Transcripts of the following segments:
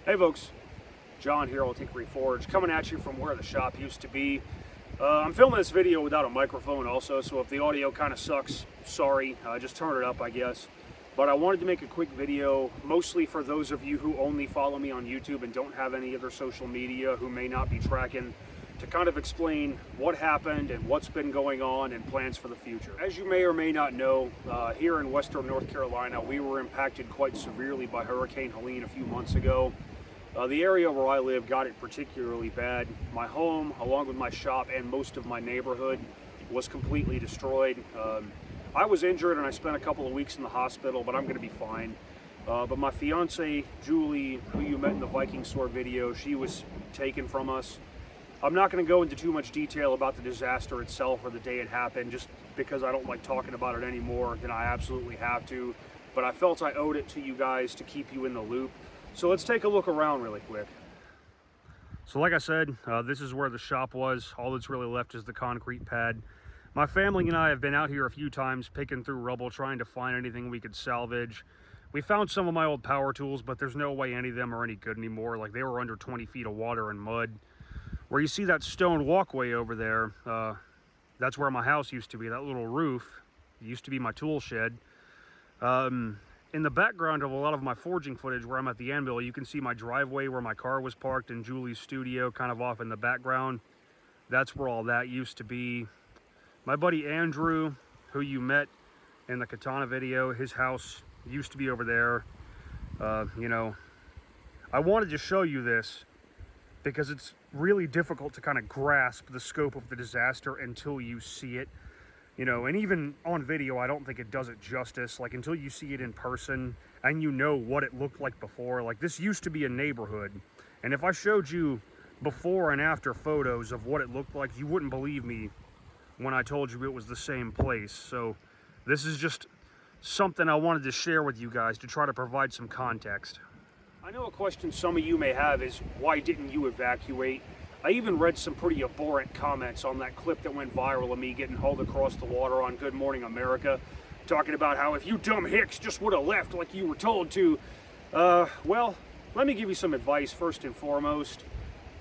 Hey folks, John here, Old Hickory Forge, coming at you from where the shop used to be. I'm filming this video without a microphone also, so if the audio kind of sucks, sorry, just turn it up I guess. But I wanted to make a quick video, mostly for those of you who only follow me on YouTube and don't have any other social media, who may not be tracking, to kind of explain what happened and what's been going on and plans for the future. As you may or may not know, here in Western North Carolina, we were impacted quite severely by Hurricane Helene a few months ago. The area where I live got it particularly bad. My home, along with my shop and most of my neighborhood, was completely destroyed. I was injured and I spent a couple of weeks in the hospital, but I'm going to be fine. But my fiance, Julie, who you met in the Viking Sword video, she was taken from us. I'm not going to go into too much detail about the disaster itself or the day it happened, just because I don't like talking about it any more than I absolutely have to. But I felt I owed it to you guys to keep you in the loop. So let's take a look around really quick. So like I said, this is where the shop was. All that's really left is the concrete pad. My family and I have been out here a few times picking through rubble, trying to find anything we could salvage. We found some of my old power tools, but there's no way any of them are any good anymore. Like, they were under 20 feet of water and mud. Where you see that stone walkway over there, that's where my house used to be. That little roof used to be my tool shed. In the background of a lot of my forging footage where I'm at the anvil, you can see my driveway where my car was parked and Julie's studio kind of off in the background. That's where all that used to be. My buddy Andrew, who you met in the Katana video, his house used to be over there. You know, I wanted to show you this because it's really difficult to kind of grasp the scope of the disaster until you see it. You know, and even on video, I don't think it does it justice. Like, until you see it in person and you know what it looked like before. Like, this used to be a neighborhood. And if I showed you before and after photos of what it looked like, you wouldn't believe me when I told you it was the same place. So this is just something I wanted to share with you guys to try to provide some context. I know a question some of you may have is, why didn't you evacuate? I even read some pretty abhorrent comments on that clip that went viral of me getting hauled across the water on Good Morning America, talking about how if you dumb hicks just would have left like you were told to. Well, let me give you some advice first and foremost.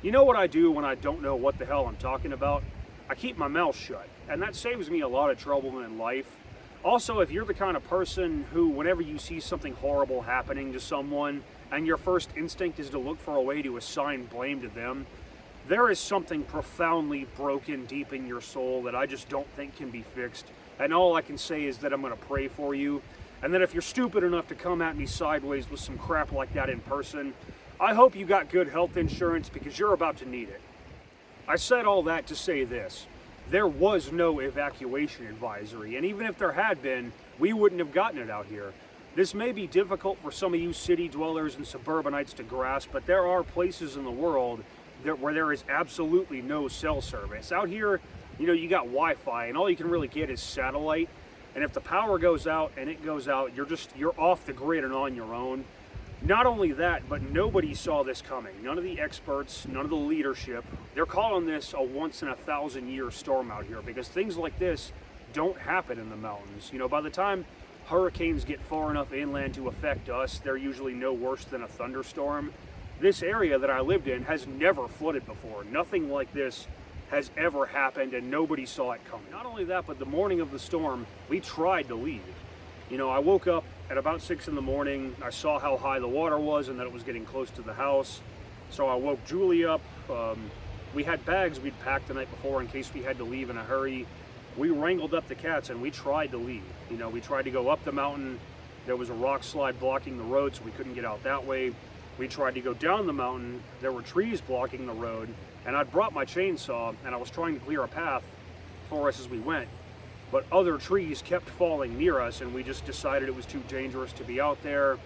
You know what I do when I don't know what the hell I'm talking about? I keep my mouth shut, and that saves me a lot of trouble in life. Also, if you're the kind of person who, whenever you see something horrible happening to someone, and your first instinct is to look for a way to assign blame to them, there is something profoundly broken deep in your soul that I just don't think can be fixed. And all I can say is that I'm going to pray for you. And that if you're stupid enough to come at me sideways with some crap like that in person, I hope you got good health insurance, because you're about to need it. I said all that to say this. There was no evacuation advisory. And even if there had been, we wouldn't have gotten it out here. This may be difficult for some of you city dwellers and suburbanites to grasp, but there are places in the world where there is absolutely no cell service. Out here, you know, you got Wi-Fi, and all you can really get is satellite. And if the power goes out, and it goes out, you're off the grid and on your own. Not only that, but nobody saw this coming. None of the experts, none of the leadership. They're calling this a once-in-a-thousand-year storm out here, because things like this don't happen in the mountains. You know, by the time hurricanes get far enough inland to affect us, they're usually no worse than a thunderstorm. This area that I lived in has never flooded before. Nothing like this has ever happened, and nobody saw it coming. Not only that, but the morning of the storm, we tried to leave. You know, I woke up at about 6 in the morning. I saw how high the water was and that it was getting close to the house. So I woke Julie up. We had bags we'd packed the night before in case we had to leave in a hurry. We wrangled up the cats and we tried to leave. You know, we tried to go up the mountain. There was a rock slide blocking the road, so we couldn't get out that way. We tried to go down the mountain. There were trees blocking the road, and I'd brought my chainsaw and I was trying to clear a path for us as we went. But other trees kept falling near us, and we just decided it was too dangerous to be out there,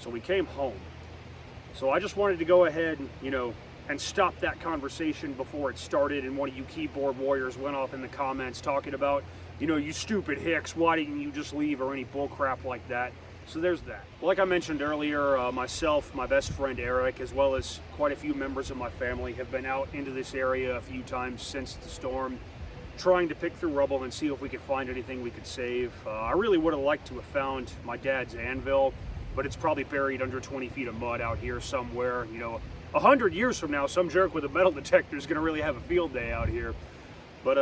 so we came home. So I just wanted to go ahead, you know, and stop that conversation before it started, and one of you keyboard warriors went off in the comments talking about, you know, you stupid hicks, why didn't you just leave, or any bull crap like that. So there's that. Like I mentioned earlier, myself, my best friend Eric, as well as quite a few members of my family have been out into this area a few times since the storm, trying to pick through rubble and see if we could find anything we could save. I really would have liked to have found my dad's anvil. but it's probably buried under 20 feet of mud out here somewhere. 100 years from now, some jerk with a metal detector is going to really have a field day out here. But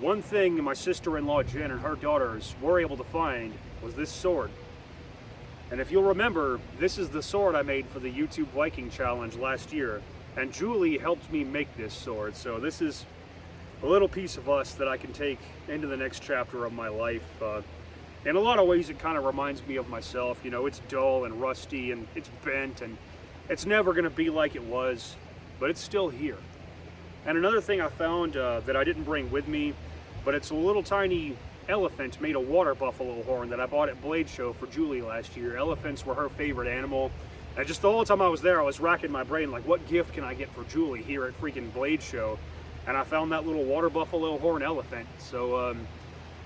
one thing my sister-in-law Jen and her daughters were able to find was this sword. And if you'll remember, this is the sword I made for the YouTube Viking Challenge last year. And Julie helped me make this sword. So this is a little piece of us that I can take into the next chapter of my life. In a lot of ways, it kind of reminds me of myself. It's dull and rusty and it's bent and it's never going to be like it was, but it's still here. And another thing I found that I didn't bring with me, but it's a little tiny elephant made of water buffalo horn that I bought at Blade Show for Julie last year. Elephants were her favorite animal. And just the whole time I was there, I was racking my brain like, what gift can I get for Julie here at freaking Blade Show? And I found that little water buffalo horn elephant. So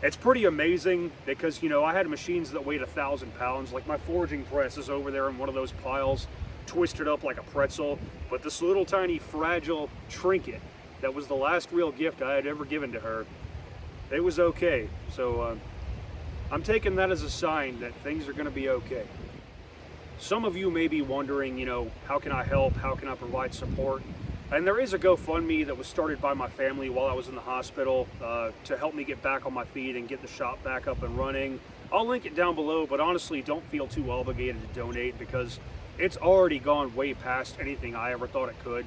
it's pretty amazing because, I had machines that weighed 1,000 pounds. Like my forging press is over there in one of those piles, twisted up like a pretzel. But this little tiny fragile trinket that was the last real gift I had ever given to her, it was okay. So I'm taking that as a sign that things are going to be okay. Some of you may be wondering, how can I help? How can I provide support? And there is a GoFundMe that was started by my family while I was in the hospital to help me get back on my feet and get the shop back up and running. I'll link it down below, but honestly, don't feel too obligated to donate because it's already gone way past anything I ever thought it could.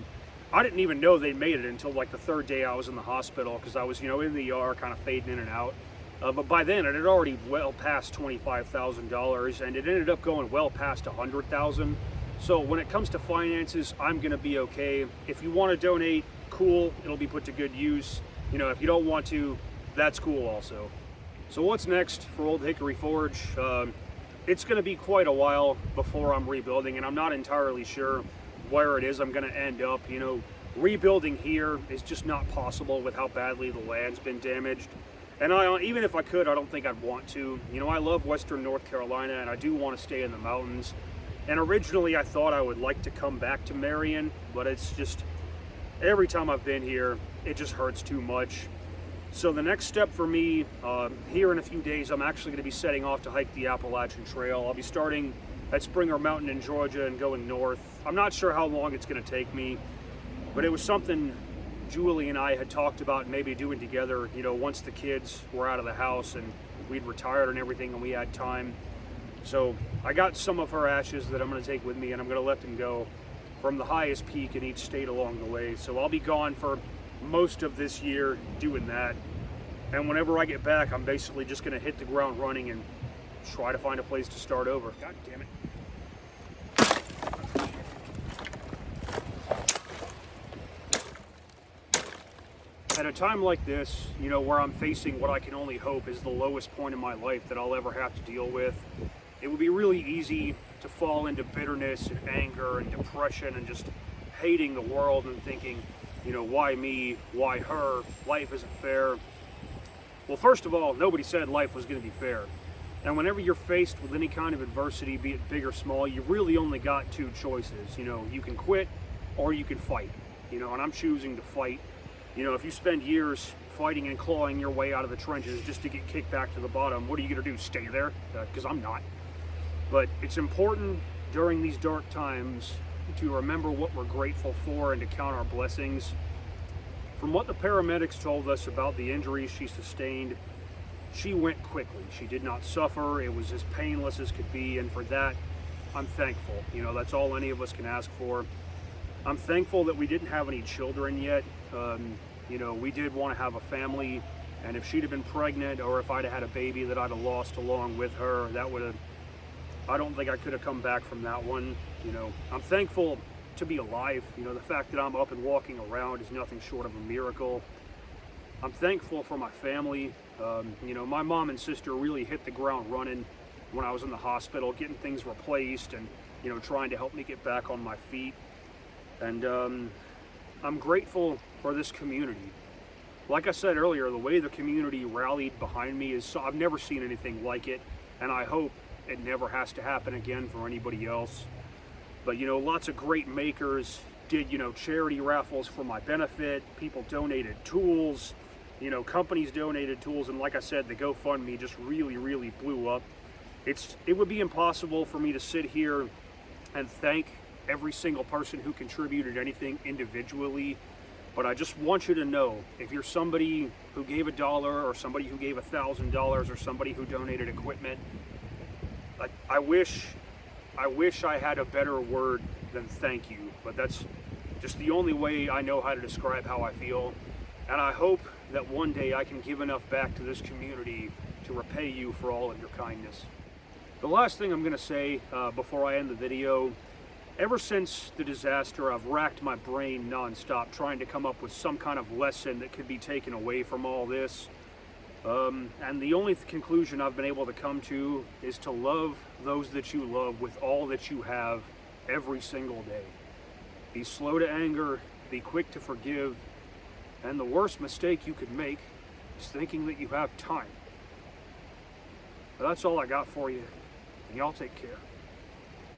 I didn't even know they made it until like the third day I was in the hospital because I was, in the ER kind of fading in and out. But by then it had already well past $25,000 and it ended up going well past $100,000. So when it comes to finances, I'm going to be okay. If you want to donate, cool, it'll be put to good use. If you don't want to, that's cool also. So what's next for Old Hickory Forge? It's going to be quite a while before I'm rebuilding, and I'm not entirely sure where it is I'm going to end up. Rebuilding here is just not possible with how badly the land's been damaged. And even if I could, I don't think I'd want to. I love Western North Carolina, and I do want to stay in the mountains. And originally I thought I would like to come back to Marion, but it's just, every time I've been here, it just hurts too much. So the next step for me, here in a few days, I'm actually going to be setting off to hike the Appalachian Trail. I'll be starting at Springer Mountain in Georgia and going north. I'm not sure how long it's going to take me, but it was something Julie and I had talked about maybe doing together, once the kids were out of the house and we'd retired and everything and we had time. So I got some of her ashes that I'm going to take with me, and I'm going to let them go from the highest peak in each state along the way. So I'll be gone for most of this year doing that. And whenever I get back, I'm basically just going to hit the ground running and try to find a place to start over. God damn it. At a time like this, where I'm facing what I can only hope is the lowest point in my life that I'll ever have to deal with, it would be really easy to fall into bitterness and anger and depression and just hating the world and thinking, why me? Why her? Life isn't fair. Well, first of all, nobody said life was going to be fair. And whenever you're faced with any kind of adversity, be it big or small, you really only got two choices. You can quit or you can fight. And I'm choosing to fight. If you spend years fighting and clawing your way out of the trenches just to get kicked back to the bottom, what are you going to do? Stay there? Because I'm not. But it's important during these dark times to remember what we're grateful for and to count our blessings. From what the paramedics told us about the injuries she sustained, she went quickly. She did not suffer. It was as painless as could be, and for that, I'm thankful. That's all any of us can ask for. I'm thankful that we didn't have any children yet. We did want to have a family, and if she'd have been pregnant or if I'd have had a baby that I'd have lost along with her, I don't think I could have come back from that one. I'm thankful to be alive. The fact that I'm up and walking around is nothing short of a miracle. I'm thankful for my family. My mom and sister really hit the ground running when I was in the hospital, getting things replaced and, trying to help me get back on my feet. And I'm grateful for this community. Like I said earlier, the way the community rallied behind me I've never seen anything like it, and I hope it never has to happen again for anybody else. But lots of great makers did charity raffles for my benefit. People donated tools, companies donated tools, and like I said, the GoFundMe just really blew up. it would be impossible for me to sit here and thank every single person who contributed anything individually. But I just want you to know, if you're somebody who gave $1 or somebody who gave $1,000 or somebody who donated equipment, like, I wish I had a better word than thank you, but that's just the only way I know how to describe how I feel. And I hope that one day I can give enough back to this community to repay you for all of your kindness. The last thing I'm going to say before I end the video, ever since the disaster, I've racked my brain nonstop trying to come up with some kind of lesson that could be taken away from all this. And the only conclusion I've been able to come to is to love those that you love with all that you have every single day. Be slow to anger, be quick to forgive, and the worst mistake you could make is thinking that you have time. But that's all I got for you, and y'all take care.